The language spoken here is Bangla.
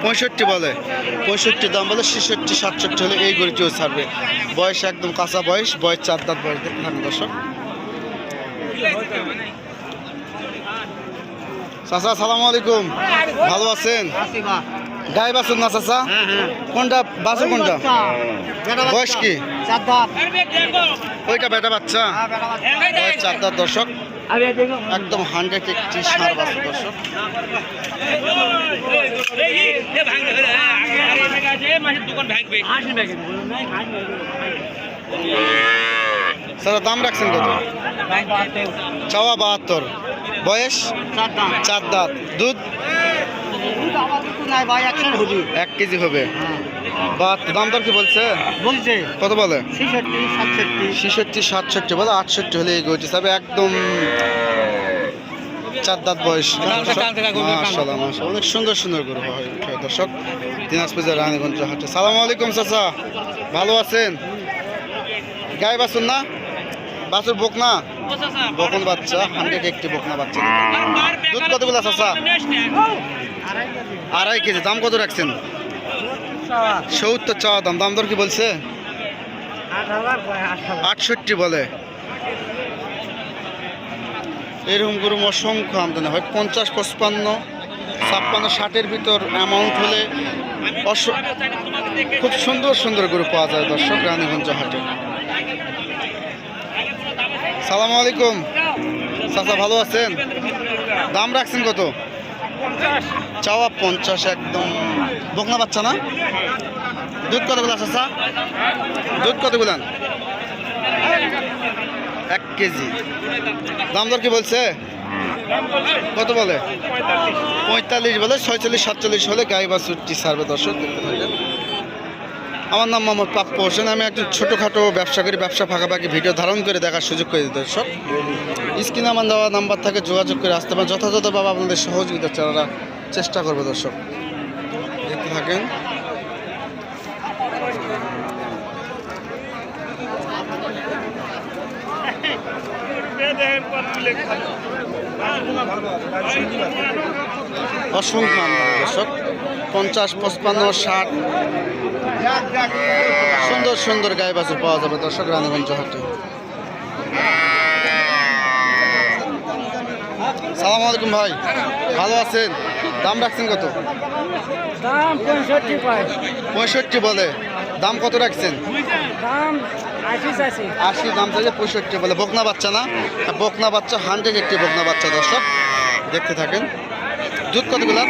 65 বলে, 65 দাম বলে। 66 67 হলে এই গরুটিও ছাড়বে। বয়স একদম কাঁচা বয়স, 4 দাঁত বয়স। দেখতে থাকুন দর্শক। চাচা আসসালামু আলাইকুম, ভালো আছেন? গাই বাছুর না চাচা? কোনটা বাছুর কোনটা? বয়স কি? ওইটা বেটা বাচ্চা, বয়স 4 দাঁত দর্শক। একদম 100 একটি ষাঁড় বাছুর দর্শক। স্যার দাম রাখছেন কত? চাওয়া 72, বয়স 4 দাঁত। দুধ 1 কেজি হবে। দাম দর কি বলছে? কত বলে? 66 67 বলে। 68 হলে এই গরুটি যাবে। একদম 4 দাঁত বয়স। মাশাআল্লাহ মাশাআল্লাহ, অনেক সুন্দর সুন্দর গরু হয় দর্শক। দিনাজপুর জেলার রানীগঞ্জ হাটে। সালামু আলাইকুম চাচা, ভালো আছেন? গাই বাছুর না? বাছুর বকনা? বকন বাচ্চা, 100 একটি বকনা বাচ্চা। দুধ কতগুলো চাচা? 2.5 কেজি। দাম কত রাখছেন? 70 চাওয়া দাম। দাম দর কি বলছে? 68 বলে। এরকম গরু অসংখ্য আমদানি হয়। 50 55 56 60-এর ভিতর অ্যামাউন্ট হলে খুব সুন্দর সুন্দর গরু পাওয়া যায় দর্শক রানীগঞ্জ হাটে। সালামু আলাইকুম চাচা, ভালো আছেন? দাম রাখছেন কত? চাওয়া 50। একদম বকনা বাচ্চা না? দুধ কতগুলো চাচা? দুধ কতগুলো? 1 কেজি। দাম দর কি বলছে? কত বলে? 45 বলে। 46 47 হলে গাই বাছুরটি ছাড়বে দর্শক। দেখতে থাকেন। আমার নাম মোহাম্মদ প্রাপ্য হোসেন। আমি একজন ছোটোখাটো ব্যবসা করি। ব্যবসা ফাঁকাফাঁকি ভিডিও ধারণ করে দেখার সুযোগ করে দিই দর্শক। স্ক্রিনে আমার দেওয়া নাম্বার থেকে যোগাযোগ করে আসতে পারেন। যথাযথভাবে আপনাদের সহযোগিতা চাওয়ার চেষ্টা করবে দর্শক। দেখতে থাকেন। অসংখ্য দর্শক। 50 55 60 সুন্দর সুন্দর গাই বাছুর পাওয়া যাবে দর্শক রানীগঞ্জ হাটে। সালাম আলাইকুম ভাই, ভালো আছেন? দাম রাখছেন কত? দাম 65 বলে। দাম কত রাখছেন? দাম 80 দাম চাইছে। 65 বলে। বকনা বাচ্চা না? বকনা বাচ্চা, 100 একটি বকনা বাচ্চা দর্শক। দেখতে থাকেন। দুধ কতগুলা?